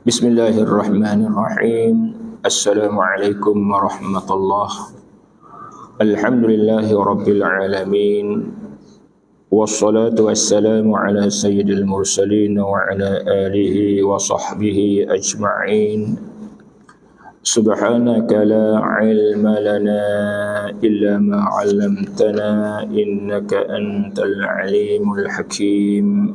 Bismillahirrahmanirrahim. Assalamualaikum warahmatullahi. Alhamdulillahi rabbil alamin. Wassalatu wassalamu ala sayyidil mursalin wa ala alihi wa sahbihi ajma'in. Subhanaka la ilma lana illa ma 'allamtana innaka antal alimul hakim.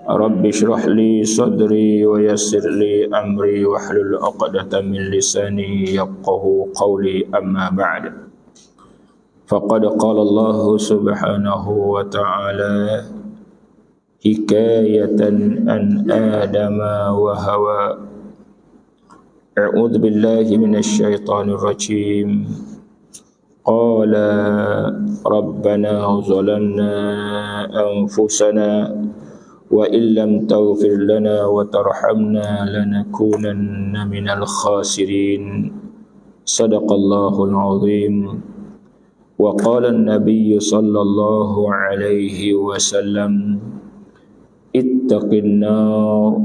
Rabbi shrah li sadri wa yassir li amri wa hlul 'uqdatam min lisani yafqahu qawli, amma ba'd. Faqad qala Allah subhanahu wa ta'ala hikayatan an Adama wa Hawa. A'udzu billahi minasy syaithanir rajim. Qala rabbana zalamna anfusana wa illam taghfir lana wa tarhamna lanakunanna minal khasirin. Sadaqallahul azim. Wa qala an-nabiy sallallahu alaihi wasallam ittaqin nar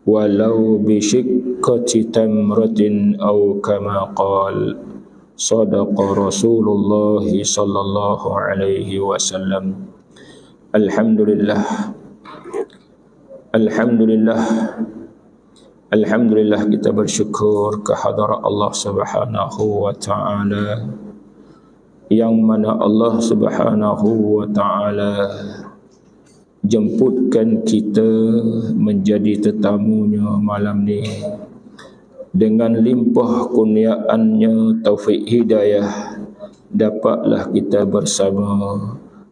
walau bi shiqqati tamratin aw kama qala. Sadaqa Rasulullah sallallahu alaihi wasallam. Alhamdulillah. Alhamdulillah kita bersyukur kehadrat Allah Subhanahu wa taala, yang mana Allah Subhanahu wa taala jemputkan kita menjadi tetamunya malam ni dengan limpah kurniaannya taufik hidayah. Dapatlah kita bersama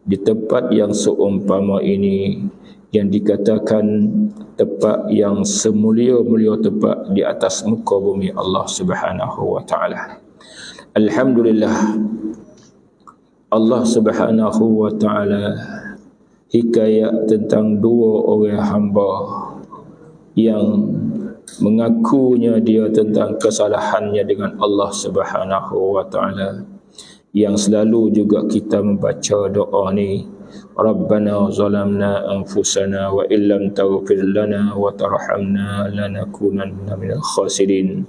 di tempat yang seumpama ini, yang dikatakan tempat yang semulia-mulia tempat di atas muka bumi Allah Subhanahu wa taala. Alhamdulillah, Allah Subhanahu wa taala hikayat tentang dua orang hamba yang mengakunya dia tentang kesalahannya dengan Allah Subhanahu wa taala, yang selalu juga kita membaca doa ni, Rabbana zalamna anfusana wa illam taghfir lana wa tarhamna lanakunanna minal khasirin.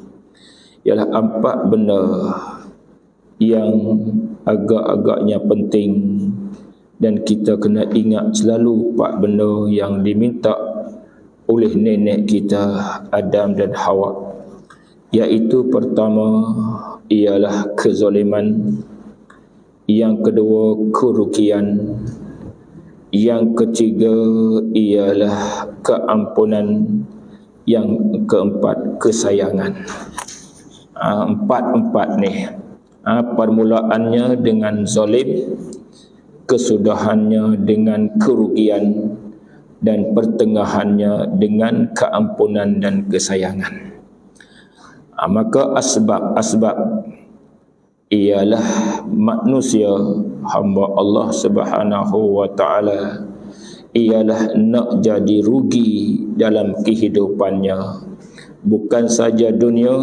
Ialah empat benda yang agak-agaknya penting, dan kita kena ingat selalu empat benda yang diminta oleh nenek kita Adam dan Hawa. Iaitu pertama ialah kezaliman, yang kedua kerugian, yang ketiga ialah keampunan, yang keempat kesayangan. Empat-empat ni permulaannya dengan zalim, kesudahannya dengan kerugian, dan pertengahannya dengan keampunan dan kesayangan. Maka asbab ialah manusia hamba Allah Subhanahu wa taala ialah nak jadi rugi dalam kehidupannya, bukan saja dunia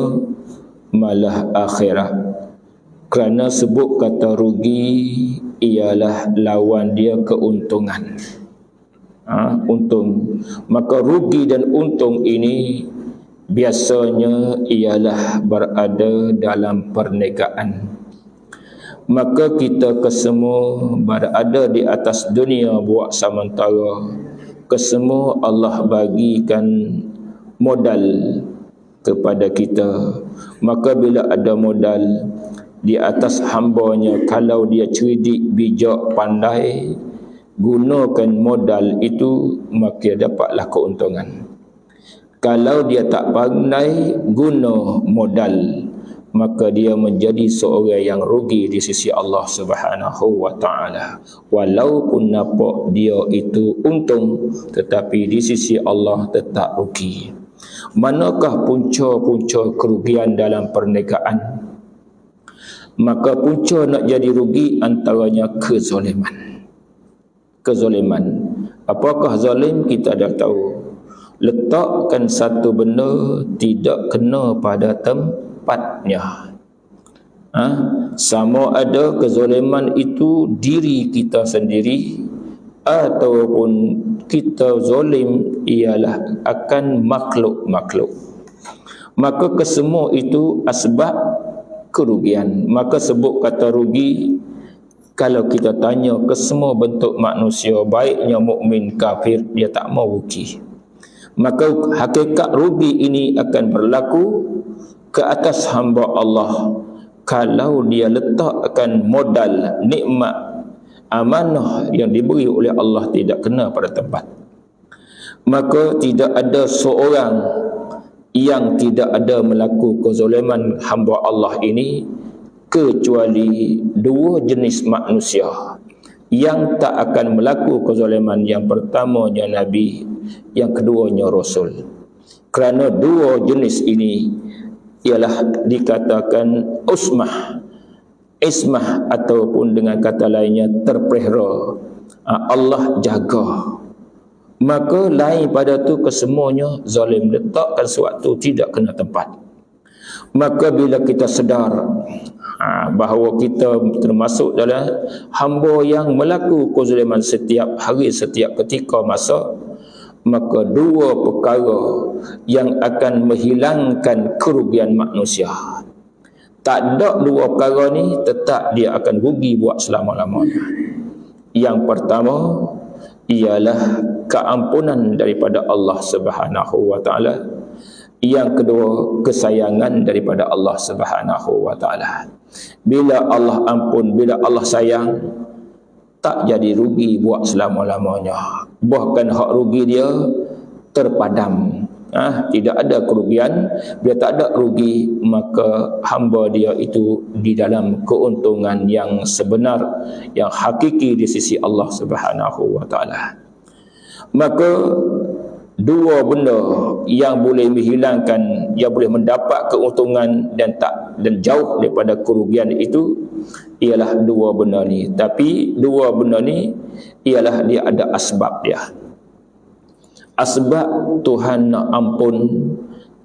malah akhirat. Kerana sebut kata rugi ialah lawan dia keuntungan. Untung. Maka rugi dan untung ini biasanya ialah berada dalam perniagaan. Maka kita kesemua berada di atas dunia buat sementara. Kesemua Allah bagikan modal kepada kita. Maka bila ada modal di atas hambanya, kalau dia cerdik, bijak, pandai, gunakan modal itu, maka dapatlah keuntungan. Kalau dia tak pandai guna modal, maka dia menjadi seorang yang rugi di sisi Allah Subhanahu wa taala. Walaupun nampak dia itu untung, tetapi di sisi Allah tetap rugi. Manakah punca-punca kerugian dalam perniagaan? Maka punca nak jadi rugi antaranya kezaliman. Kezaliman. Apakah zalim? Kita dah tahu. Letakkan satu benda tidak kena pada tempatnya. Sama ada kezaliman itu diri kita sendiri ataupun kita zalim ialah akan makhluk-makhluk. Maka kesemua itu asbab kerugian. Maka sebut kata rugi, kalau kita tanya ke semua bentuk manusia, baiknya mukmin kafir, dia tak mau rugi. Maka hakikat rugi ini akan berlaku ke atas hamba Allah kalau dia letakkan modal nikmat amanah yang diberi oleh Allah tidak kena pada tempat. Maka tidak ada seorang yang tidak ada melakukan kezaliman hamba Allah ini kecuali dua jenis manusia yang tak akan melakukan kezaliman. Yang pertamanya Nabi, yang keduanya Rasul. Kerana dua jenis ini ialah dikatakan ismah ataupun dengan kata lainnya terpelihara, Allah jaga. Maka lain pada tu kesemuanya zalim, letakkan sesuatu tidak kena tempat. Maka bila kita sedar bahawa kita termasuk dalam hamba yang melakukan kezaliman setiap hari, setiap ketika masa, maka dua perkara yang akan menghilangkan kerugian manusia. Tak ada dua perkara ni, tetap dia akan rugi buat selama-lamanya. Yang pertama ialah keampunan daripada Allah Subhanahu wa taala. Yang kedua, kesayangan daripada Allah Subhanahu wa taala. Bila Allah ampun, bila Allah sayang, tak jadi rugi buat selama-lamanya. Bahkan hak rugi dia terpadam. Tidak ada kerugian. Bila tak ada rugi, maka hamba dia itu di dalam keuntungan yang sebenar, yang hakiki di sisi Allah Subhanahu wa taala. Maka dua benda yang boleh menghilangkan, yang boleh mendapat keuntungan dan jauh daripada kerugian itu ialah dua benda ni. Tapi dua benda ni ialah dia ada asbab dia. Asbab Tuhan nak ampun,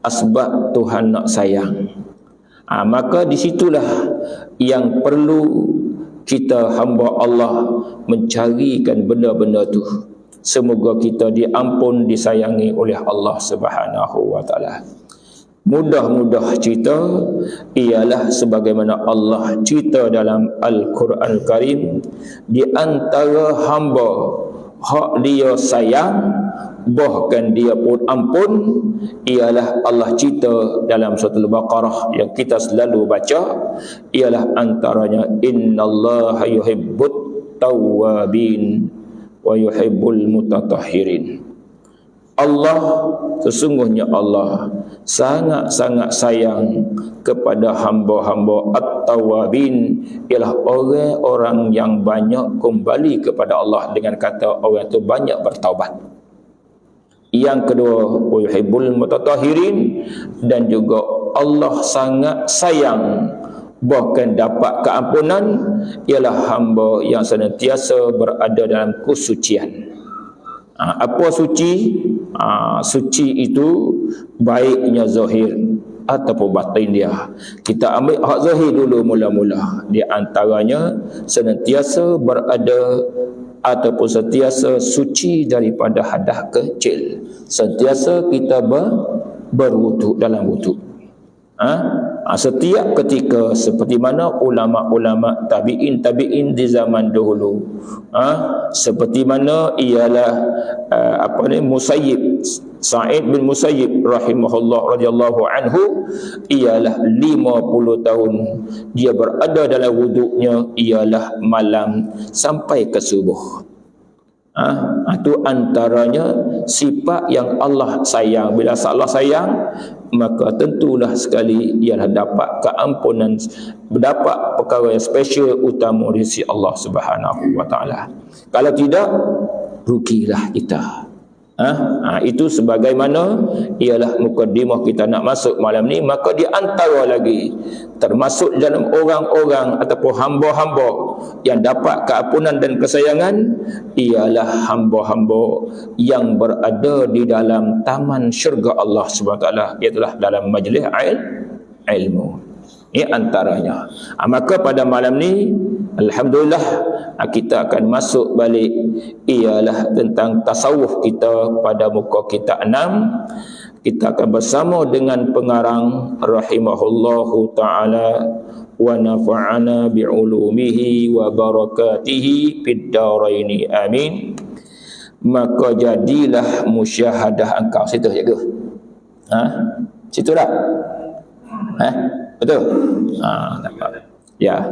asbab Tuhan nak sayang. Maka di situlah yang perlu kita hamba Allah mencarikan benda-benda tu. Semoga kita diampun, disayangi oleh Allah Subhanahu wa taala. Mudah-mudah cerita ialah sebagaimana Allah cerita dalam Al-Quran Al-Karim, di antara hamba hak dia sayang, bahkan dia pun ampun, ialah Allah cerita dalam surah Al-Baqarah yang kita selalu baca, ialah antaranya innallaha yuhibbut tawwabin wa yuhibbul mutatahhirin. Allah, sesungguhnya Allah sangat-sangat sayang kepada hamba-hamba at-tawwabin, ialah orang-orang yang banyak kembali kepada Allah. Dengan kata orang itu banyak bertaubat. Yang kedua, wa yuhibbul mutatahhirin, dan juga Allah sangat sayang bahkan dapat keampunan ialah hamba yang senantiasa berada dalam kesucian. Apa suci? Suci itu baiknya zahir ataupun batin dia. Kita ambil hak zahir dulu mula-mula. Di antaranya senantiasa berada ataupun sentiasa suci daripada hadas kecil. Sentiasa kita berwuduk dalam wuduk. Setiap ketika, seperti mana ulama-ulama tabi'in di zaman dahulu, seperti mana ialah Musayyib, Sa'id bin Musayyib rahimahullah radhiyallahu anhu, ialah 50 tahun dia berada dalam wuduknya ialah malam sampai ke subuh. Itu antaranya sifat yang Allah sayang. Bila Allah sayang, maka tentulah sekali ialah dapat keampunan, mendapat perkara yang special utama dari sisi Allah Subhanahu wa taala. Kalau tidak, rugilah kita. Itu sebagaimana ialah mukadimah kita nak masuk malam ni. Maka di antara lagi termasuk dalam orang-orang ataupun hamba-hamba yang dapat keampunan dan kesayangan ialah hamba-hamba yang berada di dalam taman syurga Allah SWT, iaitulah dalam majlis ilmu. Ini antaranya. Maka pada malam ni alhamdulillah kita akan masuk balik ialah tentang tasawuf kita pada muka kita 6. Kita akan bersama dengan pengarang rahimahullahu ta'ala wa nafa'ana bi'ulumihi wa barakatihi fid daraini amin. Maka jadilah musyahadah engkau. Situ jaga. Situ dah. Betul? Tak apa. Ya,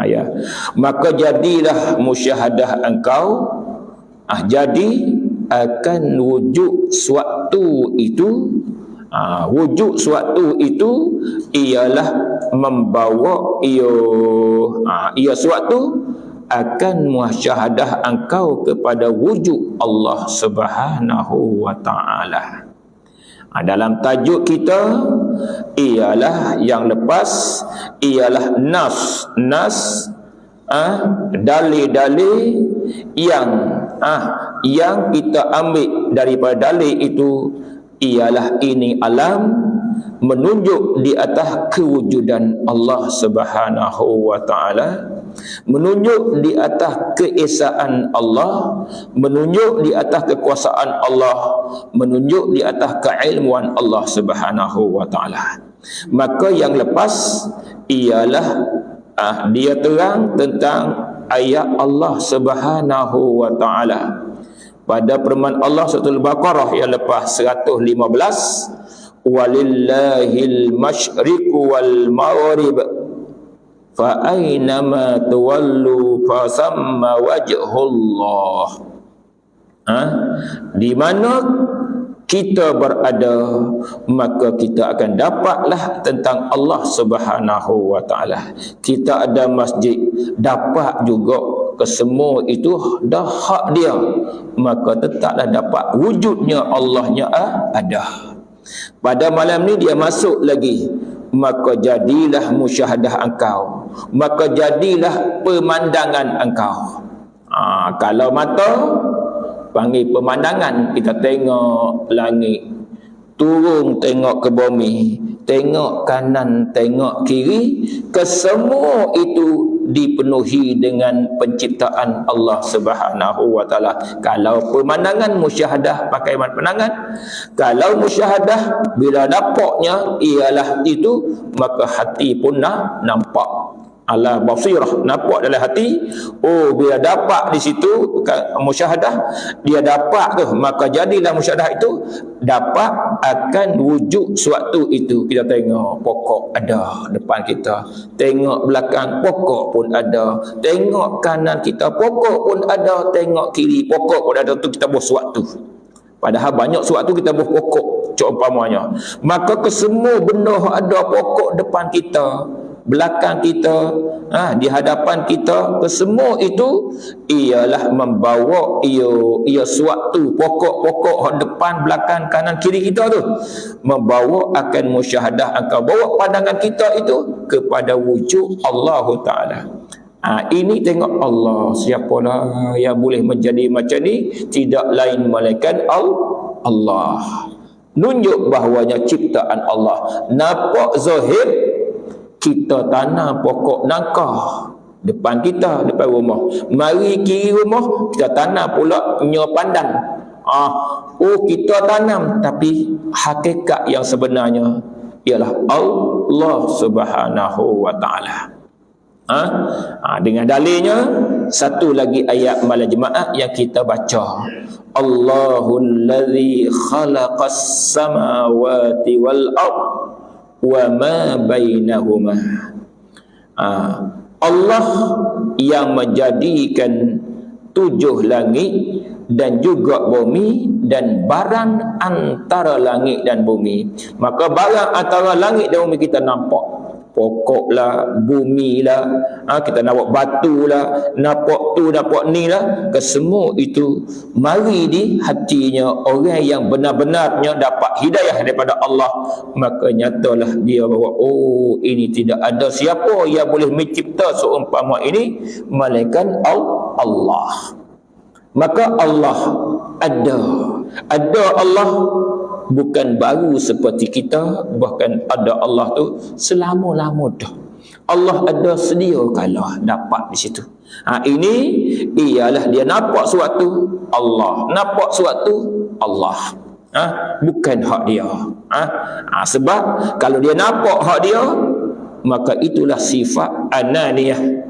ya. Maka jadilah musyahadah engkau. Jadi akan wujud suatu itu. Wujud suatu itu ialah membawa ia suatu akan musyahadah engkau kepada wujud Allah Subhanahu wa taala. Dalam tajuk kita ialah yang lepas ialah nas dalil-dalil yang kita ambil daripada dalil itu ialah ini alam menunjuk di atas kewujudan Allah Subhanahu wa taala, menunjuk di atas keesaan Allah, menunjuk di atas kekuasaan Allah, menunjuk di atas keilmuan Allah Subhanahu wa taala. Maka yang lepas ialah dia terang tentang ayat Allah Subhanahu wa taala pada firman Allah surah Al-Baqarah yang lepas 115, walillahil masyriqu wal maghrib fa aynama tuwallu fa samma wajhullah. Di mana kita berada, maka kita akan dapatlah tentang Allah Subhanahu wa taala. Kita ada masjid, dapat juga kesemua itu dah hak dia, maka tetaplah dapat wujudnya Allahnya ada. Pada malam ni dia masuk lagi, maka jadilah musyahadah engkau, maka jadilah pemandangan engkau. Kalau mata panggil pemandangan, kita tengok langit, turun tengok ke bumi, tengok kanan, tengok kiri, kesemua itu dipenuhi dengan penciptaan Allah Subhanahu wa taala. Kalau pemandangan musyahadah pakai pandangan, kalau musyahadah bila dapatnya ialah itu, maka hati pun nampak. Ala basirah, nampak dalam hati. Bila dapat di situ musyahadah, dia dapat tu, maka jadilah musyahadah itu dapat akan wujud suatu itu. Kita tengok pokok ada depan kita, tengok belakang pokok pun ada, tengok kanan kita pokok pun ada, tengok kiri pokok pun ada. Tu kita buat suatu. Padahal banyak suatu kita buat pokok, umpamanya. Maka kesemua benda ada pokok depan kita, belakang kita, di hadapan kita, kesemua itu ialah membawa ia suatu pokok-pokok depan, belakang, kanan, kiri kita tu, membawa akan musyahadah engkau, bawa pandangan kita itu kepada wujud Allah Ta'ala. Ini tengok Allah, siapalah yang boleh menjadi macam ni, tidak lain melainkan Allah. Nunjuk bahawanya ciptaan Allah. Nampak zahir, kita tanam pokok nangka depan kita, depan rumah. Mari kiri rumah, kita tanam pula nyo pandan. Kita tanam, tapi hakikat yang sebenarnya ialah Allah Subhanahu wa taala. Dengan dalilnya satu lagi ayat malam Jumaat yang kita baca, Allahul ladzi khalaqas samawati wal ard wa ma bainahuma. Allah yang menjadikan tujuh langit dan juga bumi dan barang antara langit dan bumi. Maka barang antara langit dan bumi kita nampak, pokok lah, bumi lah, kita nampak batu lah, nampak tu, nampak ni lah, kesemua itu mari di hatinya orang yang benar-benarnya dapat hidayah daripada Allah. Maka nyatalah dia bahawa oh, ini tidak ada siapa yang boleh mencipta seumpama ini melainkan Allah. Maka Allah ada Allah bukan baru seperti kita, bahkan ada Allah tu selama-lama dah. Allah ada sedia kala dapat di situ. Ini ialah dia nampak suatu Allah, nampak suatu Allah. Bukan hak dia. Sebab kalau dia nampak hak dia, maka itulah sifat ananiyah.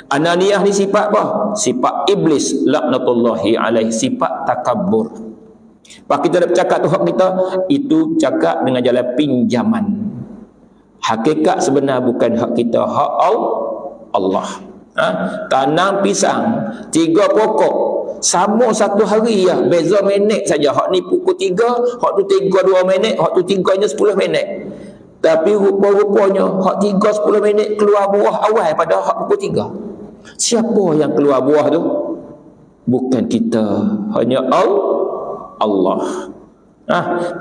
Ananiyah ni sifat apa? Sifat iblis laknatullahi alaih, sifat takabbur. Pak kita dah bercakap tu hak kita, itu cakap dengan jalan pinjaman. Hakikat sebenar bukan hak kita, hak Allah. Tanam pisang 3 pokok sama satu hari ya, beza minit saja. Hak ni pukul 3, hak tu 3 2 minit, hak tu 3 nya 10 minit. Tapi rupa-rupanya hak 3 10 minit keluar buah awal pada hak pukul 3. Siapa yang keluar buah tu? Bukan kita, hanya Allah.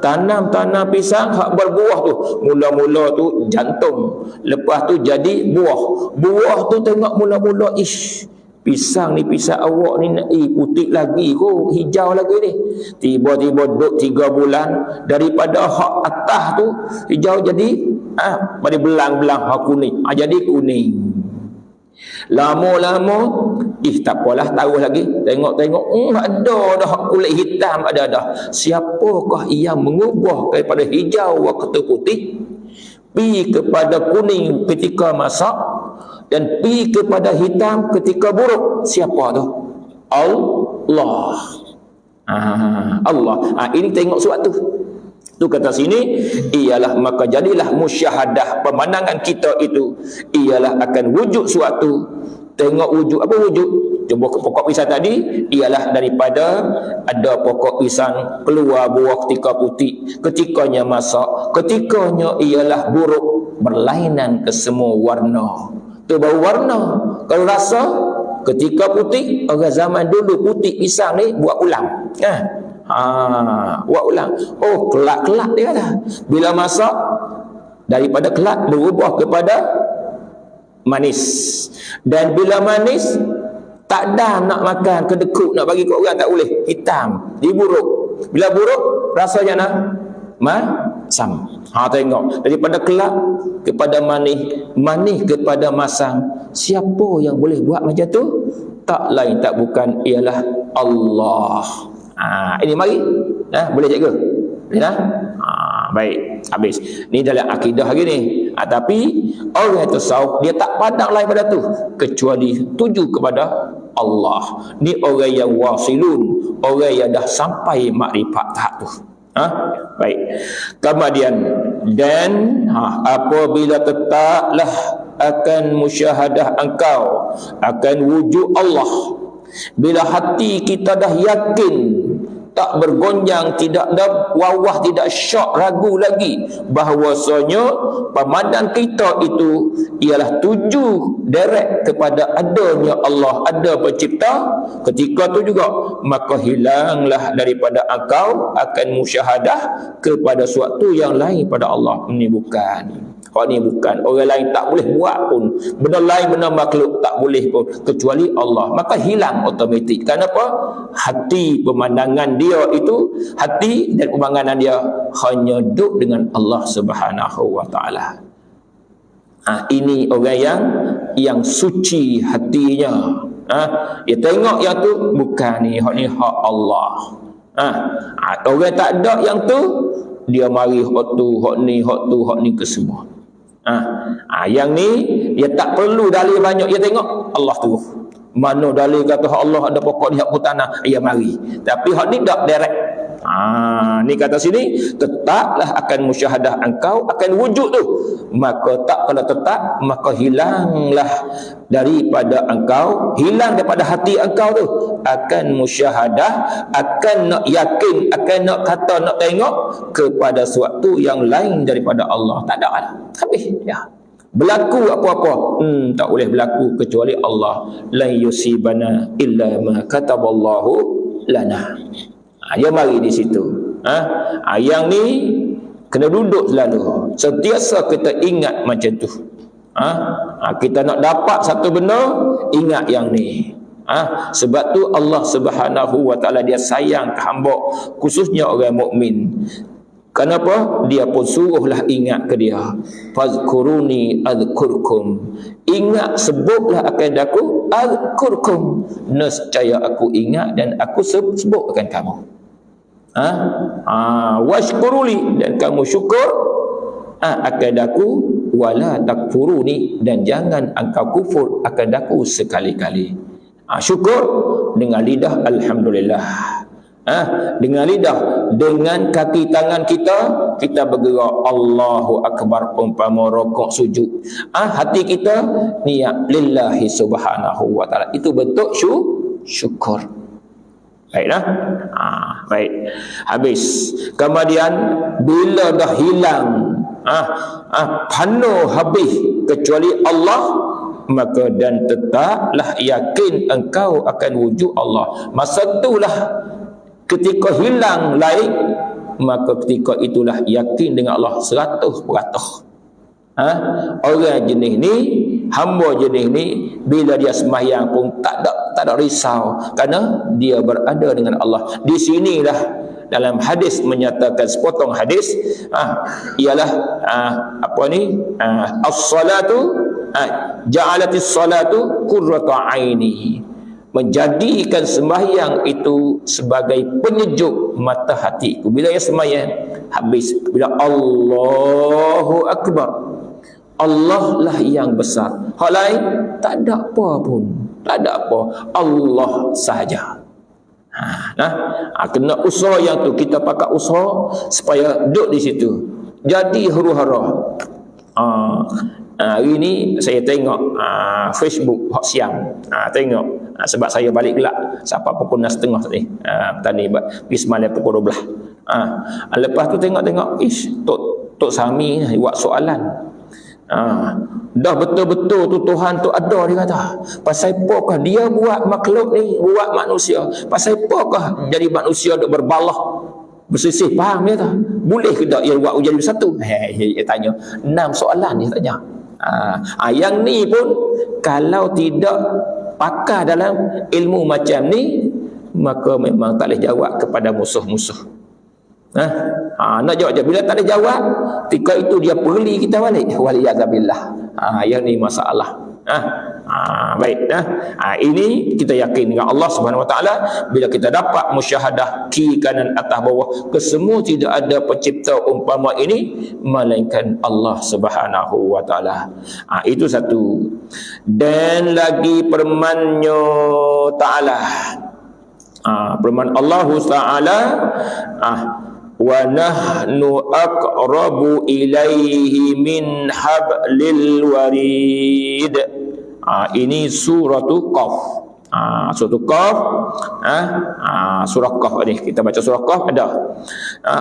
Tanam pisang hak berbuah tu, mula-mula tu jantung, lepas tu jadi buah. Buah tu tengok mula-mula pisang ni, pisang awak ni putih lagi kok, hijau lagi ni. Tiba-tiba duduk 3 bulan, daripada hak atas tu hijau jadi pada belang-belang hak kuning, jadi kuning. Lama-lama tak apalah, taruh lagi, tengok-tengok ada dah kulit hitam, ada dah. Siapakah yang mengubah daripada hijau ke putih, pi kepada kuning ketika masak, dan pi kepada hitam ketika buruk? Siapa tu? Allah. Allah. Ini tengok suatu tu kata sini ialah, maka jadilah musyahadah pemandangan kita itu ialah akan wujud suatu. Tengok wujud, apa wujud? Coba ke pokok pisang tadi, ialah daripada ada pokok pisang keluar buah ketika putih, ketikanya masak, ketikanya ialah buruk, berlainan ke semua warna. Tu baru warna. Kalau rasa ketika putih, orang zaman dulu putih pisang ni buat ulang. Buat ulang. Oh, kelak-kelak dia dah. Bila masak, daripada kelak berubah kepada manis. Dan bila manis, tak ada nak makan, kedekut nak bagi kat orang tak boleh, hitam, diburuk. Bila buruk, rasanya nak masam. Tengok, daripada kelak kepada manis, manis kepada masam. Siapa yang boleh buat macam tu? Tak lain tak bukan ialah Allah. Ini mari. Boleh cikgu? Boleh baik, habis. Ni dalam akidah lagi ni. Tapi orang tasawuf dia tak pandang lain pada tu kecuali tuju kepada Allah. Ni orang yang wasilun, orang yang dah sampai makrifat tahap tu. Baik. Kemudian dan apabila tetaplah akan musyahadah engkau akan wujud Allah, bila hati kita dah yakin, tak bergonjang, tidak ada wawah, tidak syak, ragu lagi bahawasanya pemandangan kita itu ialah tuju direct kepada adanya Allah, ada pencipta, ketika tu juga maka hilanglah daripada engkau akan musyahadah kepada suatu yang lain pada Allah. Ini bukan, ni bukan, orang lain tak boleh buat pun, benda lain, benda makhluk tak boleh pun kecuali Allah. Maka hilang automatik. Kenapa? Hati pemandangan dia itu, hati dan pemandangan dia hanya duduk dengan Allah Subhanahu wa taala. Ini orang yang suci hatinya. Dia tengok yang tu bukan ni hak Allah. Orang tak ada yang tu, dia mari hak tu, hak ni ke semua. Yang ni dia tak perlu dalil banyak, dia tengok Allah tu. Mana dalil kata hak Allah ada pokok ni hak tanah, ya mari. Tapi hak ni tak direct. Ni kata sini, tetaplah akan musyahadah engkau akan wujud tu. Maka tak, kalau tetap, maka hilanglah daripada engkau, hilang daripada hati engkau tu akan musyahadah, akan nak yakin, akan nak kata, nak tengok kepada sesuatu yang lain daripada Allah. Tak ada lah. Habis ya. Berlaku apa-apa, tak boleh berlaku kecuali Allah. La yusibana illa ma kataballahu lana. Dia mari di situ. Yang ni kena duduk selalu. Sentiasa kita ingat macam tu. Kita nak dapat satu benda, ingat yang ni. Sebab tu Allah Subhanahu wa taala dia sayang ke hamba, khususnya orang mukmin. Kenapa? Dia pun suruhlah ingat ke dia. Fazkuruni adzkurkum. Ingat, sebutlah akan aku, adzkurkum. Nescaya aku ingat dan aku sebut akan kamu. Washkuruli, dan kamu syukur akan aku, wala takfuruni, dan jangan engkau kufur akan aku sekali-kali. Syukur dengan lidah alhamdulillah. Dengan lidah, dengan kaki tangan kita bergerak Allahu Akbar, umpama rokok, sujud. Hati kita niat lillahi subhanahu wa ta'ala. Itu bentuk syukur. Baiklah. Baik. Habis. Kemudian bila dah hilang, penuh habis kecuali Allah, maka dan tetaplah yakin engkau akan wujud Allah. Masa itulah ketika hilang lain, maka ketika itulah yakin dengan Allah 100%. Orang jenis ni, hamba jenis ni, bila dia sembahyang pun tak ada risau, kerana dia berada dengan Allah. Di sinilah dalam hadis menyatakan, sepotong hadis, ialah as-salatu ja'alatis salatu qurrata aini. Menjadikan sembahyang itu sebagai penyejuk mata hatiku. Bila ia sembahyang habis, bila Allahu Akbar, Allah lah yang besar, hal lain tak ada apa pun, tak ada apa, Allah sahaja. Kena usaha yang tu, kita pakai usaha supaya duduk di situ, jadi huru-hara. Hari ni saya tengok Facebook hot siang, tengok sebab saya balik gelap sampai pukul 6.30 tadi. Tadi pergi semalam pukul 12. Lepas tu tengok Tok Sami buat soalan. Dah betul-betul tu Tuhan tu ada, dia kata. Pasal apakah dia buat makhluk ni, buat manusia? Pasal apakah jadi manusia duk berbalah, bersisih, faham dia tak? Boleh ke tak dia buat jadi satu? Dia tanya 6 soalan dia tanya. Yang ni pun kalau tidak pakar dalam ilmu macam ni, maka memang tak boleh jawab kepada musuh-musuh. Nak jawab je. Bila tak ada jawab, ketika itu dia perli kita balik. Waliyazabillah. Yang ni masalah. Baik. Ini kita yakin dengan Allah Subhanahu Wa Taala. Bila kita dapat musyahadah kiri kanan atas bawah, kesemua tidak ada pencipta umpama ini melainkan Allah Subhanahu Wa Taala. Itu satu. Dan lagi firman-Nya Taala, firman Allah Taala, wa nahnu aqrabu ilaihi min hablil warid. Ini surah Qaf. Surah Qaf. Surah Qaf ni, kita baca surah Qaf ada.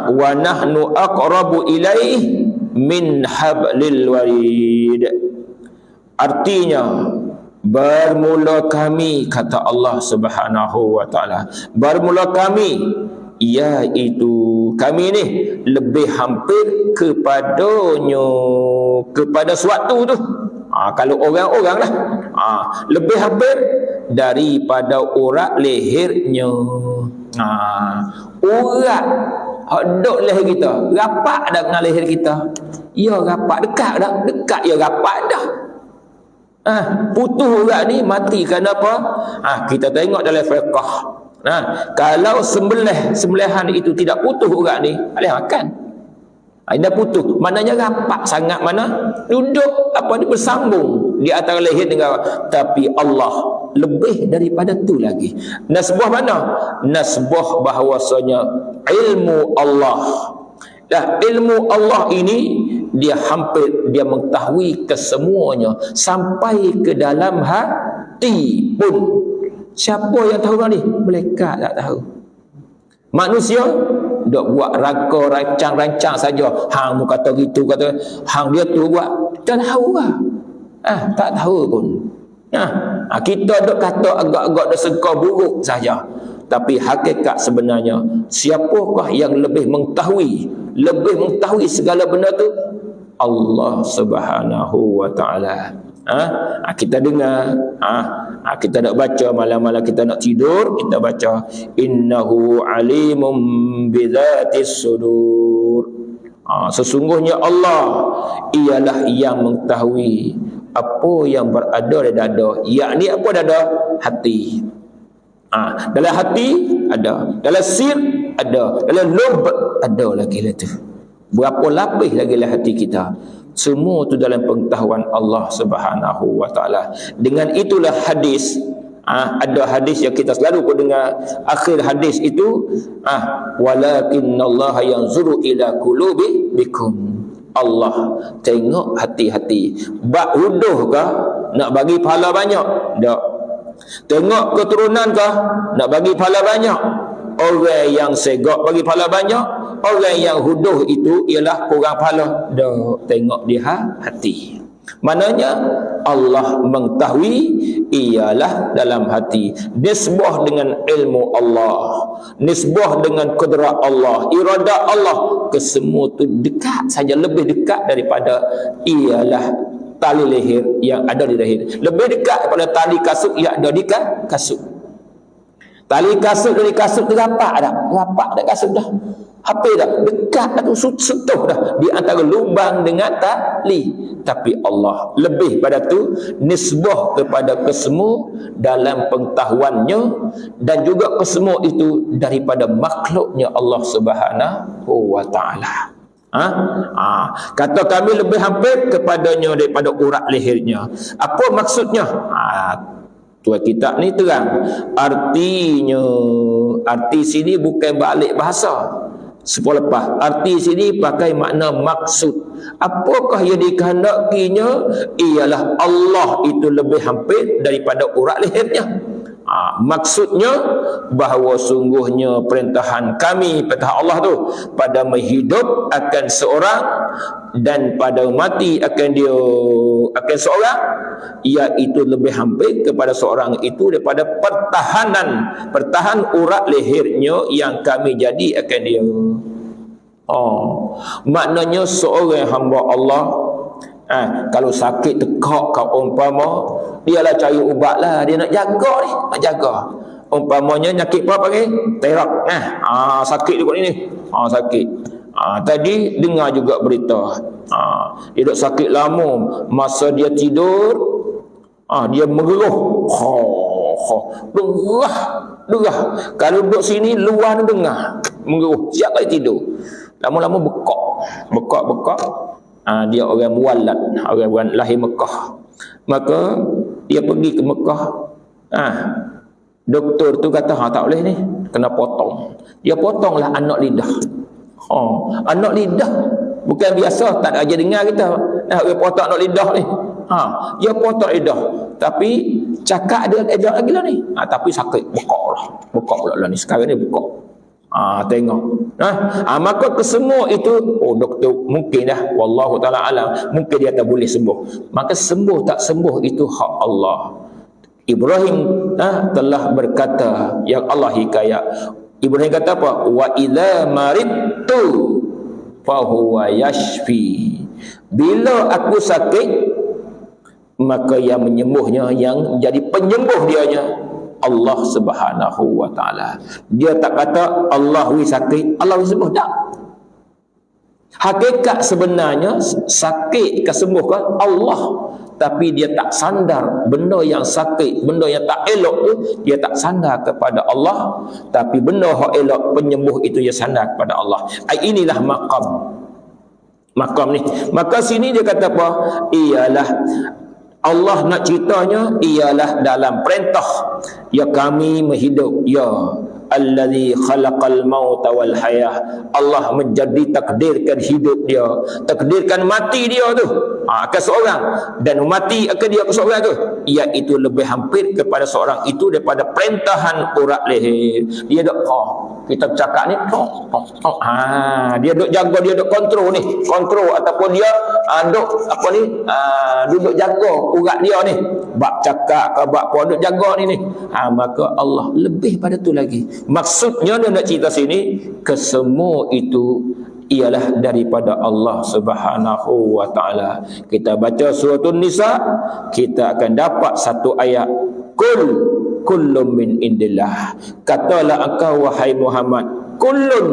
Wa nahnu aqrabu ilaihi min hablil warid. Artinya, bermula kami, kata Allah Subhanahu wa taala, bermula kami, iaitu kami ni lebih hampir kepadanya, kepada suatu tu. Kalau orang-orang lah, lebih hampir daripada urat lehernya. Urat duduk leher kita, rapat dah dengan leher kita. Ya rapat, dekat dah, dekat ya rapat dah. Putus urat ni mati kenapa? Kita tengok dalam fiqh. Kalau sembelihan itu tidak putus urat ni, boleh makan. Dah putus, maknanya rapat sangat, mana duduk ni bersambung di antara leher dengan. Tapi Allah lebih daripada tu lagi. Nasbah mana? Nasbah bahawasanya ilmu Allah. Dah ilmu Allah ini dia hampir dia mengetahui kesemuanya sampai ke dalam hati pun. Siapa yang tahu ni? Malaikat tak tahu. Manusia dok buat rangka rancang-rancang saja. Hang mu kata gitu, kata hang dia tu buat. Tak tahu lah. Tak tahu pun. Kita dok kata agak-agak dah sengkau buruk saja. Tapi hakikat sebenarnya, siapakah yang lebih mengetahui segala benda tu? Allah Subhanahu wa taala. Kita dengar, kita nak baca malam-malam kita nak tidur, kita baca innahu alimum bidzatis sudur. Sesungguhnya Allah ialah yang mengetahui apa yang berada di dada, yakni apa dada? Hati. Dalam hati ada, dalam sir ada, dalam lub ada lagi lah tu. Berapa lapis lagi lah hati kita. Semua tu dalam pengetahuan Allah Subhanahu wa taala. Dengan itulah hadis, ada hadis yang kita selalu pun dengar, akhir hadis itu walakinnallaha yanzuru ila qulubikum. Allah tengok hati-hati. Bak huduh kah nak bagi pahala banyak? Tak. Tengok keturunan kah nak bagi pahala banyak? Orang yang segak bagi pahala banyak, orang yang huduh itu ialah kurang pahala. Dah tengok dia hati. Maknanya Allah mengetahui ialah dalam hati. Nisbah dengan ilmu Allah, nisbah dengan kudrat Allah, iradat Allah, kesemua tu dekat saja, lebih dekat daripada ialah tali leher yang ada di leher. Lebih dekat daripada tali kasut yang ada di kasut. Tali kasut dari kasut tu rapat dah kasut dah. Apa dah? Dekat dah tu, sentuh dah di antara lubang dengan tali. Tapi Allah lebih pada tu, nisbah kepada kesemua dalam pengetahuannya, dan juga kesemua itu daripada makhluknya Allah Subhanahu wa taala. Kata kami lebih hampir kepadanya daripada urat lehernya. Apa maksudnya? Tuan kitab ni terang. Arti sini bukan balik bahasa. Sepuluh lepas, arti sini pakai makna maksud. Apakah yang dikehendakinya? Ialah Allah itu lebih hampir daripada urat lehernya. Maksudnya bahawa sungguhnya perintahan kami, perintah Allah tu, pada menghidup akan seorang dan pada mati akan seorang, iaitu lebih hampir kepada seorang itu daripada pertahan urat lehernya yang kami jadi akan dia. Maknanya seorang hamba Allah, kalau sakit tekak kau umpama, dia lah cari ubat lah, dia nak jaga. Umpamanya nyakit apa panggil? Terak. Sakit juga ni. Sakit. Tadi dengar juga berita. Dia duk sakit lama, masa dia tidur, dia mengeruh. Derah. Kalau duduk sini luar ni dengar mengeruh. Siap kali tidur. Lama-lama bekak. Dia orang mualad, orang lahir Mekah. Maka dia pergi ke Mekah. Doktor tu kata tak boleh ni, kena potong. Dia potonglah anak lidah. Anak lidah bukan biasa, tak ada aja dengar kita. Dia potong anak lidah ni. Dia potong lidah, tapi cakap dia ada lagi lah ni. Tapi sakit, bekak pula lah ni. Sekarang ni bekak. Tengok. Maka kesemua itu, doktor mungkin dah, wallahu ta'ala alam, mungkin dia tak boleh sembuh. Maka sembuh tak sembuh itu hak Allah. Ibrahim telah berkata, yang Allah hikayat, Ibrahim kata apa? Wa idza maridtu fahuwa yashfi. Bila aku sakit, maka yang menyembuhnya, yang jadi penyembuh dianya, Allah Subhanahu wa taala. Dia tak kata Allah wi sakit, Allah wi sembuh, tak. Hakikat sebenarnya sakit kesembuhkan Allah, tapi dia tak sandar benda yang sakit, benda yang tak elok tu dia tak sandar kepada Allah, tapi benda yang elok, penyembuh itu dia sandar kepada Allah. Inilah maqam ni. Maka sini dia kata apa? Ialah Allah nak ceritanya ialah dalam perintah, ya kami menghidup, ya allazi khalaqal mauta wal hayah. Allah menjadi takdirkan hidup dia, takdirkan mati dia tu akan seorang, dan mati akan dia ke seorang tu, iaitu lebih hampir kepada seorang itu daripada perintahan urat leher. Dia dok kita bercakap ni dia duk jaga, dia duk kontrol ni, kontrol ataupun dia duk apa ni duduk jaga urat dia ni, bab cakap ke bab apa duk jaga ni maka Allah lebih pada tu lagi. Maksudnya dia nak cerita sini, kesemua itu ialah daripada Allah Subhanahu wa taala. Kita baca surah An-Nisa, kita akan dapat satu ayat, kullun min indillah. Katalah engkau wahai Muhammad, kullun,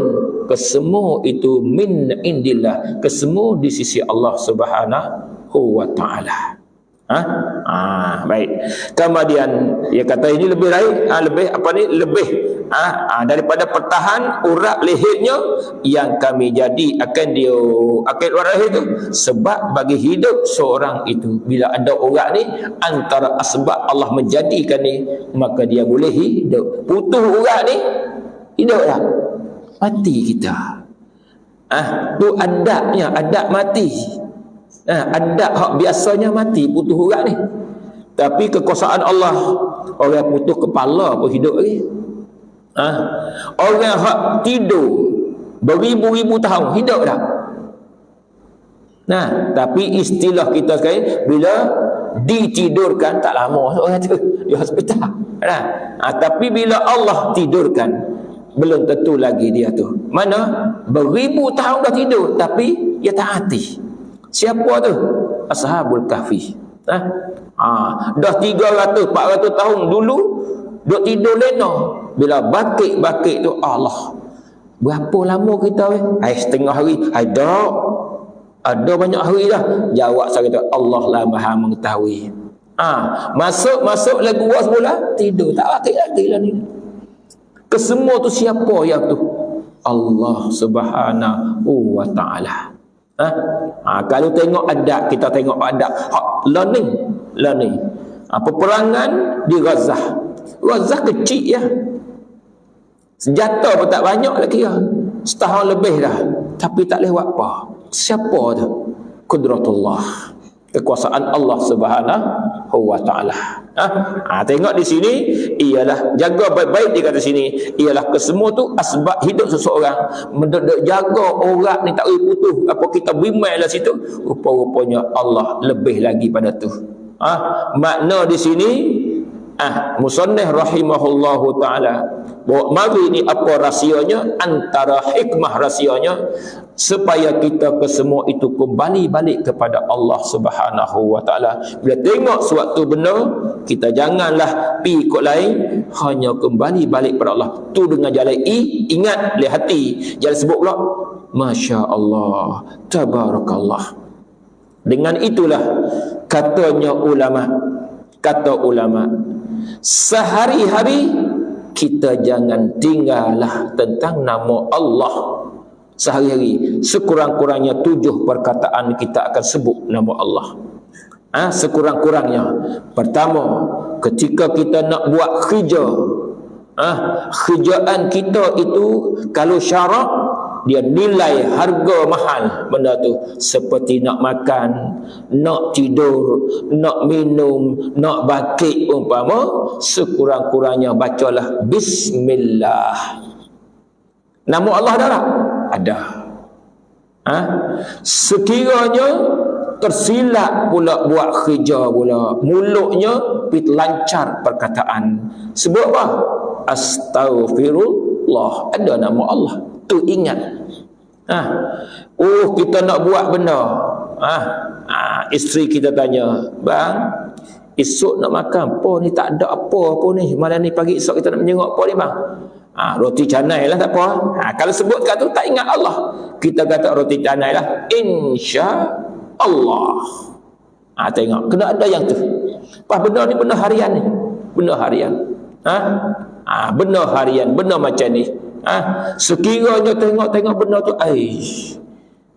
kesemua itu min indillah, kesemua di sisi Allah Subhanahu wa taala. Baik. Kemudian dia kata ini lebih baik, lebih apa ni, lebih daripada pertahan urat lehernya yang kami jadi akan dia akan urat leher itu, sebab bagi hidup seorang itu bila ada urat ni, antara asbab Allah menjadikan ni, maka dia boleh hidup. Putus urat ni, hidup dah, mati kita. Tu adabnya, adab mati. Adab hak biasanya mati, putus urat ni. Tapi kekuasaan Allah, orang putus kepala pun hidup lagi. Orang hak tidur beribu-ribu tahun hidup dah. Tapi istilah kita sekarang, bila ditidurkan tak lama orang tu di hospital. Tapi bila Allah tidurkan, belum tentu lagi dia tu. Mana beribu tahun dah tidur tapi dia tak hati. Siapa tu? Ashabul Kahfi. Dah 300-400 tahun dulu duk tidur lena. Bila bakit-bakit tu, Allah, berapa lama kita setengah hari? Ada banyak hari dah. Jawab saya kata, Allah lah Maha mengetahui. Masuk lagu gua semula, tidur tak bakit lagi lah ni. Kesemua tu siapa yang tu? Allah Subhanahu wa taala. Kalau tengok adab, kita tengok adab learning. Peperangan di Gaza kecil ya, senjata pun tak banyak lah kira, setahun lebih dah, tapi tak lewat apa. Siapa tu? Qudratullah, kekuasaan Allah Subhanahu wa taala. Tengok di sini ialah jaga baik-baik, dia kata sini ialah kesemua tu asbab hidup seseorang. Mendadak jaga urat ni tak boleh putus, apa kita bimbang lah situ, rupa-rupanya Allah lebih lagi pada tu. Makna di sini musannif rahimahullahu taala bahawa mari ni apa rahsianya, antara hikmah rahsianya supaya kita kesemua itu kembali balik kepada Allah Subhanahu wa taala. Bila tengok suatu benda, kita janganlah pi ikut lain, hanya kembali balik pada Allah. Tu dengan jalan ingat oleh hati, jangan sebut pula masya-Allah, tabarakallah. Dengan itulah kata ulama, sehari-hari kita jangan tinggallah tentang nama Allah. Sehari-hari sekurang-kurangnya 7 perkataan kita akan sebut nama Allah. Sekurang-kurangnya. Pertama, ketika kita nak buat kerja, kerjaan kita itu kalau syarak, dia nilai harga mahal benda tu, seperti nak makan, nak tidur, nak minum, nak bakit umpama, sekurang-kurangnya bacalah bismillah. Nama Allah ada tak? Ada. Sekiranya tersilap pula buat kerja pula, mulutnya lancar perkataan, sebut apa? Astaghfirullah, ada nama Allah tu, ingat. Kita nak buat benda, isteri kita tanya, bang, esok nak makan apa ni, tak ada apa ni, malam ni pagi esok kita nak menyengok apa ni bang? Roti canai lah, tak apa. Kalau sebut kat tu tak ingat Allah, kita kata roti canai lah, insya Allah. Tengok, kena ada yang tu. Pas benda ni benda harian ni, benda harian. Benda harian, benda macam ni. Sekiranya tengok benda tu,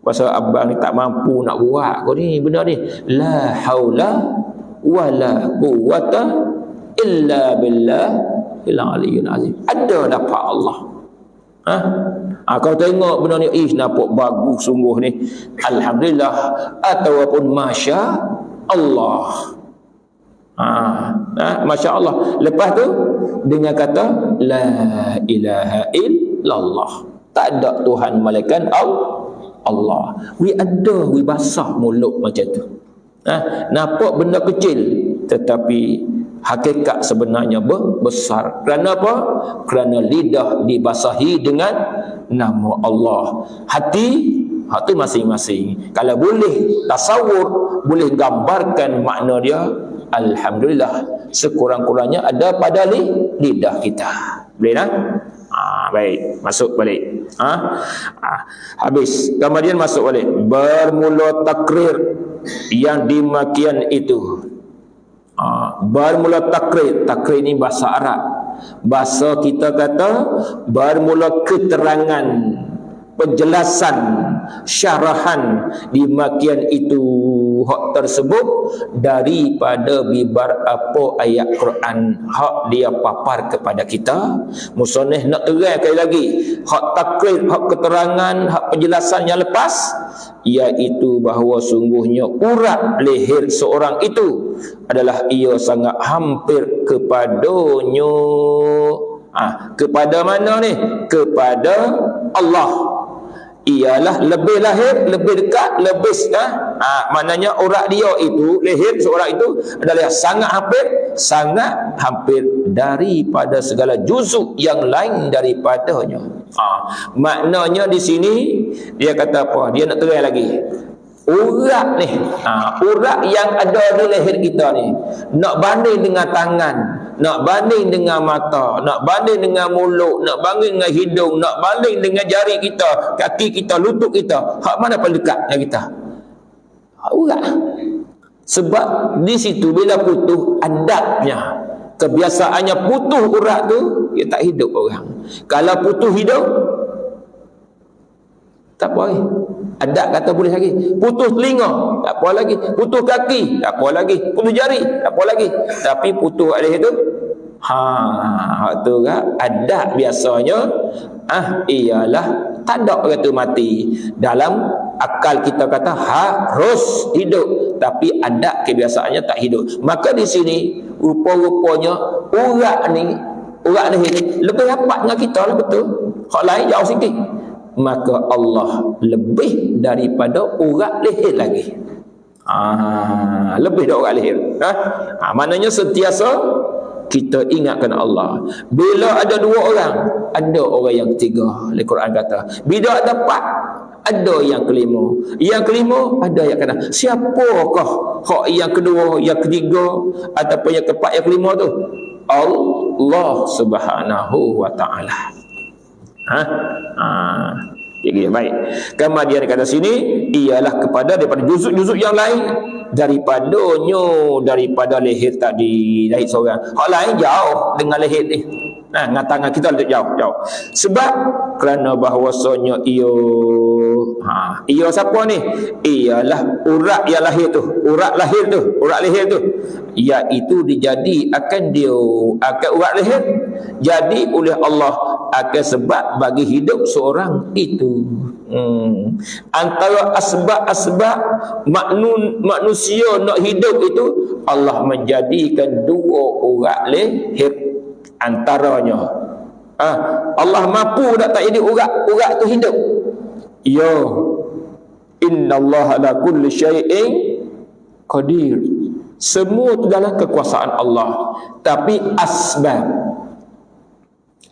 pasal abang ni tak mampu nak buat kau ni benda ni, la haula wala quwwata illa billah al-aliyyil azim. Ada dapat Allah. Kau tengok benda ni, nampak bagus sungguh ni, alhamdulillah, ataupun masya Allah. Masya Allah. Lepas tu dengan kata la ilaha illallah, tak ada Tuhan malaikat Allah. We basah mulut macam tu. Nampak benda kecil, tetapi hakikat sebenarnya besar. Kerana apa? Kerana lidah dibasahi dengan nama Allah. Hati masing-masing, kalau boleh tasawur, boleh gambarkan makna dia, alhamdulillah, sekurang-kurangnya ada pada lidah kita. Boleh tak? Baik, masuk balik. Habis, kemudian masuk balik. Bermula takrir yang dimakian itu. Bermula takrir ni bahasa Arab. Bahasa kita kata bermula keterangan, penjelasan, syarahan dimakian itu hak tersebut daripada bibar apa ayat Quran hak dia papar kepada kita. Musannif nak terang sekali lagi hak takrir, hak keterangan, hak penjelasan yang lepas, iaitu bahawa sungguhnya urat leher seorang itu adalah ia sangat hampir kepadanya. Kepada mana ni? Kepada Allah. Ialah lebih lahir, lebih dekat, lebih maknanya urat dia itu, leher seorang itu adalah sangat hampir daripada segala juzuk yang lain daripadanya. Maknanya di sini dia kata apa? Dia nak terang lagi. Urat ni, urat yang ada di leher kita ni, nak banding dengan tangan, nak banding dengan mata, nak banding dengan mulut, nak banding dengan hidung, nak banding dengan jari kita, kaki kita, lutut kita, hak mana paling dekat dengan kita? Urat. Sebab di situ bila putus adabnya, kebiasaannya putus urat tu, dia tak hidup orang. Kalau putus hidung, tak apa lagi. Adab kata boleh lagi. Putus telinga, tak apa lagi. Putus kaki, tak apa lagi. Putus jari, tak apa lagi. Tapi putus leher tu, tu kan adab biasanya ialah tak ada orang tu mati. Dalam akal kita kata harus hidup, tapi adab kebiasaannya tak hidup. Maka di sini rupa-rupanya urat leher ni lebih rapat dengan kita lah, betul. Hak lain jauh sikit. Maka Allah lebih daripada urat leher lagi. Lebih dari urat leher. Maknanya sentiasa kita ingatkan Allah. Bila ada dua orang, ada orang yang ketiga. Al-Quran kata, bila ada empat, ada yang kelima. Yang kelima, ada yang kena. Siapakah hak yang kedua, yang ketiga, ataupun yang keempat, yang kelima tu? Allah Subhanahu wa ta'ala. Jadi baik. Kemudian kata sini ialah kepada daripada juzuk-juzuk yang lain daripada leher tadi, leher seorang. Hak lain jauh dengan leher ni. Dengan tangan kita jauh. Sebab kerana bahawasanya ia siapa ni? Ialah urat yang lahir tu, urat leher tu. Iaitu akan urat leher jadi oleh Allah akan sebab bagi hidup seorang itu. Antara asbab-asbab manusia nak hidup itu, Allah menjadikan dua urat leher antaranya. Allah mampu tak jadi urat tu hidup. Ya, innallaha ala kulli syai'in qadir. Semua itu dalam kekuasaan Allah. Tapi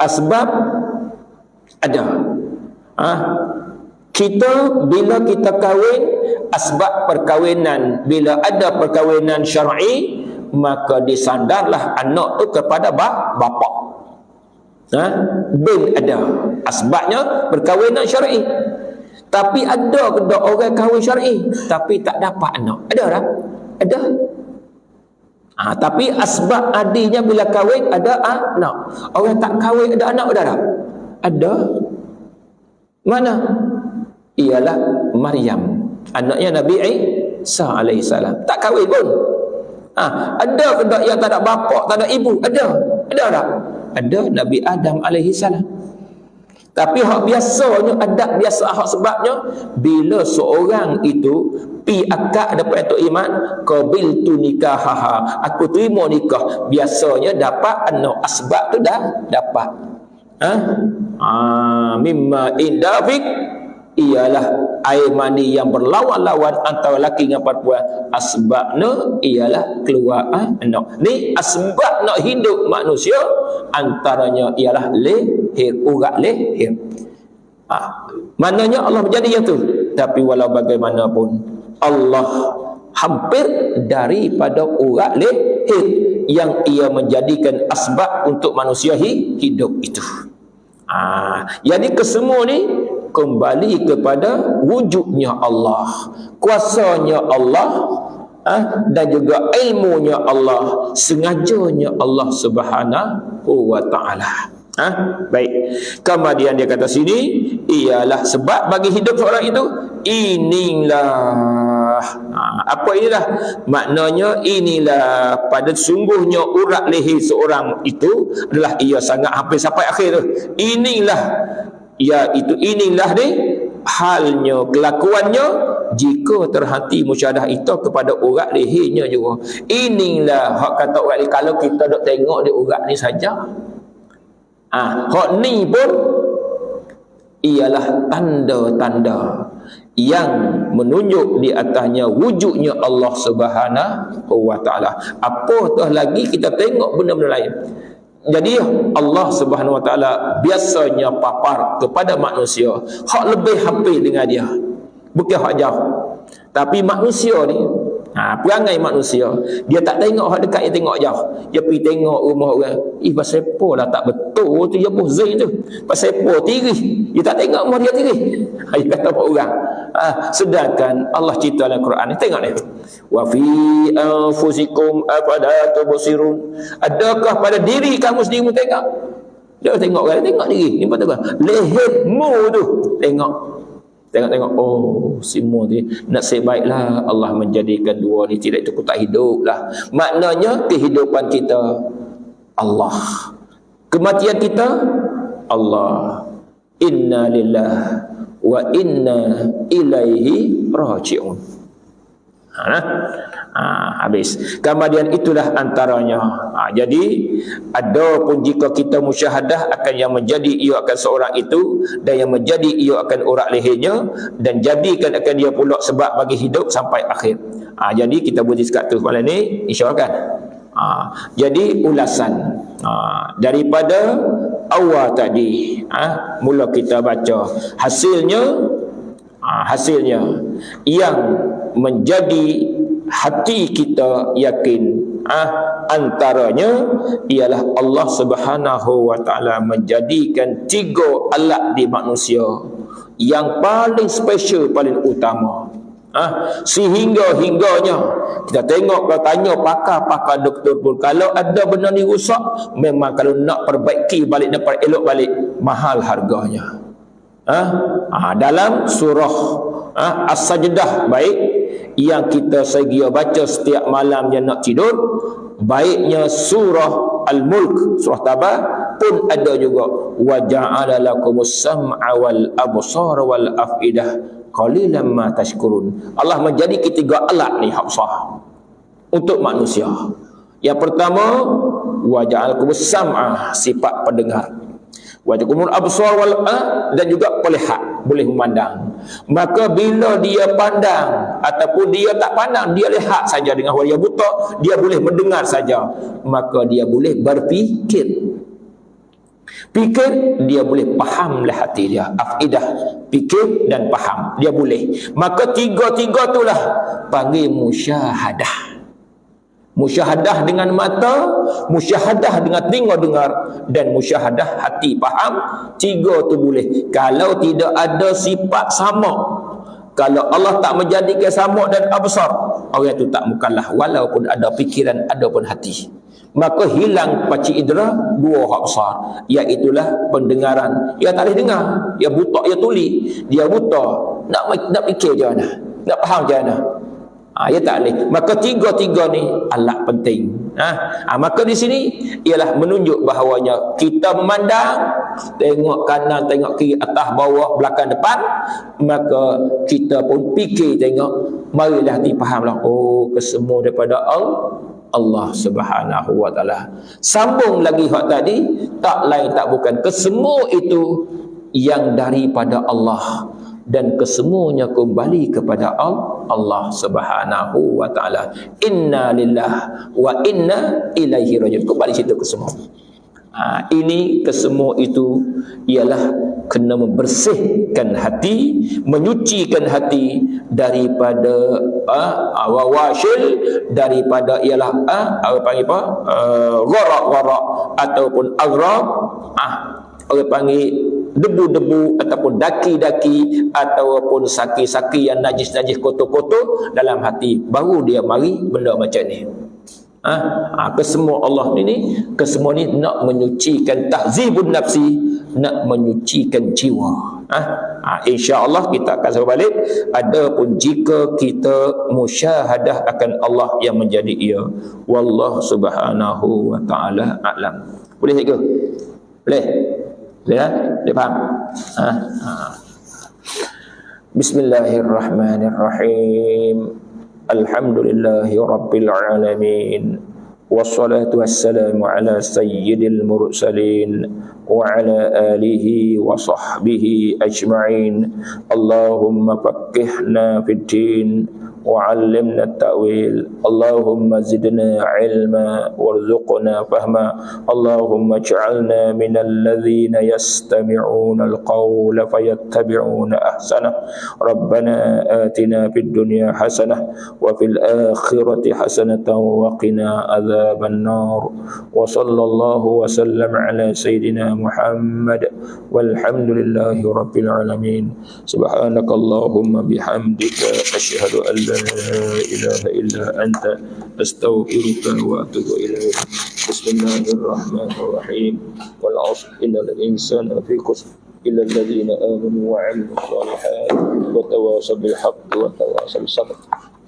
asbab ada. Bila kita kahwin, asbab perkahwinan, bila ada perkahwinan syar'i, maka disandarlah anak tu kepada bapa. Bin ada asbabnya perkahwinan syar'i. Tapi ada orang kahwin syar'i tapi tak dapat anak. Ada tak? Ada. Tapi asbab adilnya bila kahwin ada anak. Orang tak kahwin ada anak, ada tak? Ada. Mana? Ialah Maryam, anaknya Nabi Isa alaihissalam. Tak kahwin pun. Ada ke tak yang tak ada bapa, tak ada ibu? Ada tak? Ada Nabi Adam alaihi salam. Tapi hak biasanya, adab biasa hak sebabnya bila seorang itu pi akad dapat itu iman, qabiltu nikahaha, aku terima nikah, biasanya dapat asbab tu dah dapat. Mimma indafik, ialah air mani yang berlawan-lawan antara lelaki dengan perempuan. Asbabnya ialah keluar anak. Ni asbab nak hidup manusia, antaranya ialah lahir, urat lahir. Maknanya Allah menjadi yang tu. Tapi walau bagaimanapun, Allah hampir daripada urat lahir yang ia menjadikan asbab untuk manusia hidup itu. Jadi kesemua ni kembali kepada wujudnya Allah, kuasanya Allah, dan juga ilmunya Allah, sengajanya Allah Subhanahu wa taala. Baik. Kemudian dia kata sini, ialah sebab bagi hidup seorang itu, inilah. Apa inilah? Maknanya inilah pada sungguhnya urat leher seorang itu adalah ia sangat hampir sampai akhir tu. Inilah, iaitu inilah ni halnya, kelakuannya jika terhenti musyahadah itu kepada urat lehernya juga. Inilah hak kata urat leher, kalau kita dok tengok di urat ni saja, hak ni pun ialah tanda-tanda yang menunjuk di atasnya wujudnya Allah Subhanahu wa taala. Apatah lagi kita tengok benda-benda lain. Jadi Allah Subhanahu wa taala biasanya papar kepada manusia hak lebih hampir dengan dia, bukan hak jauh. Tapi manusia ni, perangai manusia, dia tak tengok hak dekat, dia tengok jauh. Dia pergi tengok rumah orang, pasal apa lah tak betul tu, dia pun zain tu, pasal apa tirih, dia tak tengok rumah dia tirih. Dia kata apa orang. Sedangkan Allah cerita dalam Quran ni, tengok ni, wa fi anfusikum afala tubsirun, adakah pada diri kamu sendiri tengok? Dia tengok kan, tengok diri ni, betul kan, lehermu tu tengok, oh semua ni nasib baiklah Allah menjadikan dua ni, tidak itu aku tak hidup lah. Maknanya kehidupan kita Allah, kematian kita Allah. Inna lillah wa inna ilaihi raji'un. Habis. Kemudian itulah antaranya. Jadi adapun jika kita musyahadah akan yang menjadi ia akan seorang itu, dan yang menjadi ia akan urat lehernya, dan jadikan akan dia pula sebab bagi hidup sampai akhir. Jadi kita boleh sekat tu malam ni, insya-Allah kan. Jadi ulasan daripada awal tadi, mula kita baca hasilnya yang menjadi hati kita yakin, antaranya ialah Allah Subhanahu wa taala menjadikan 3 alat di manusia yang paling special, paling utama. Sehingga-hingganya kita tengok, kalau tanya pakar-pakar doktor pun, kalau ada benda ni rusak, memang kalau nak perbaiki balik, dapat elok balik, mahal harganya. Dalam surah As-Sajdah, baik yang kita sedia baca setiap malam yang nak tidur, baiknya surah Al-Mulk, surah Tabah pun ada juga, wa ja'ala lakumus sam'a wal absar wal afidah qalilan ma tashkurun. Allah menjadi ketiga alat ni hafsah untuk manusia. Yang pertama, wa ja'alakumus sam'a, sifat pendengar, wa ja'alakumul absar wal dan juga melihat, boleh memandang. Maka bila dia pandang ataupun dia tak pandang, dia lihat saja dengan dia buta, dia boleh mendengar saja, maka dia boleh berfikir. Fikir, dia boleh faham lah hati dia, afidah, fikir dan faham, dia boleh. Maka tiga-tiga itulah panggil musyahadah. Musyahadah dengan mata, musyahadah dengan telinga dengar, dan musyahadah hati faham. 3 tu boleh. Kalau tidak ada sifat sama, kalau Allah tak menjadikan sama dan absar, orang itu tak mukallaf walaupun ada fikiran, ada pun hati. Maka hilang paci indera 2 hak besar, iaitulah pendengaran. Ia tak boleh dengar, ia buta, ia tuli, dia buta, nak fikir je mana, nak faham je mana. Ya tak boleh. Maka tiga-tiga ni alat penting. Maka di sini ialah menunjuk bahawanya kita memandang, tengok kanan, tengok kiri, atas, bawah, belakang, depan, maka kita pun fikir tengok, marilah difahamlah, oh kesemua daripada Allah Subhanahu wa taala. Sambung lagi hak tadi, tak lain tak bukan, kesemua itu yang daripada Allah dan kesemuanya kembali kepada Allah Subhanahu wa taala. Inna lillah wa inna ilaihi rajiun. Kembali situ kesemua. Ini kesemua itu ialah kena membersihkan hati, menyucikan hati daripada wawasil, daripada ialah apa panggil apa, gharak-gharak ataupun aghrab, orang panggil debu-debu ataupun daki-daki ataupun saki-saki yang najis-najis, kotor-kotor dalam hati, baru dia mari benda macam ni. Kesemua Allah ini, kesemua ni nak menyucikan tahzibun nafsi, nak menyucikan jiwa. InsyaAllah kita akan sambung balik. Adapun jika kita musyahadah akan Allah yang menjadi ia, wallahu subhanahu wa ta'ala a'lam. Boleh tak ke? Boleh? Boleh? Dia faham? Bismillahirrahmanirrahim. Alhamdulillahi rabbil alamin. Wassalatu wassalamu ala sayyidil mursalin wa ala alihi wa sahbihi ajma'in. Allahumma faqqihna fid din وعلمنا التأويل. اللهم زدنا علما وارزقنا فهما. اللهم اجعلنا من الذين يستمعون القول فيتبعون أحسنه. ربنا آتنا في الدنيا حسنة وفي الآخرة حسنة وقنا عذاب النار. وصلى الله وسلم على سيدنا محمد والحمد لله رب العالمين. سبحانك اللهم بحمدك أشهد أن لا إله إلا أنت أستغفرك وأتوب إليك. بسم الله الرحمن الرحيم. والعصر إن الإنسان في خسر إلا الذين آمنوا وعملوا الصالحات وتواصوا بالحق وتواصوا بالصبر.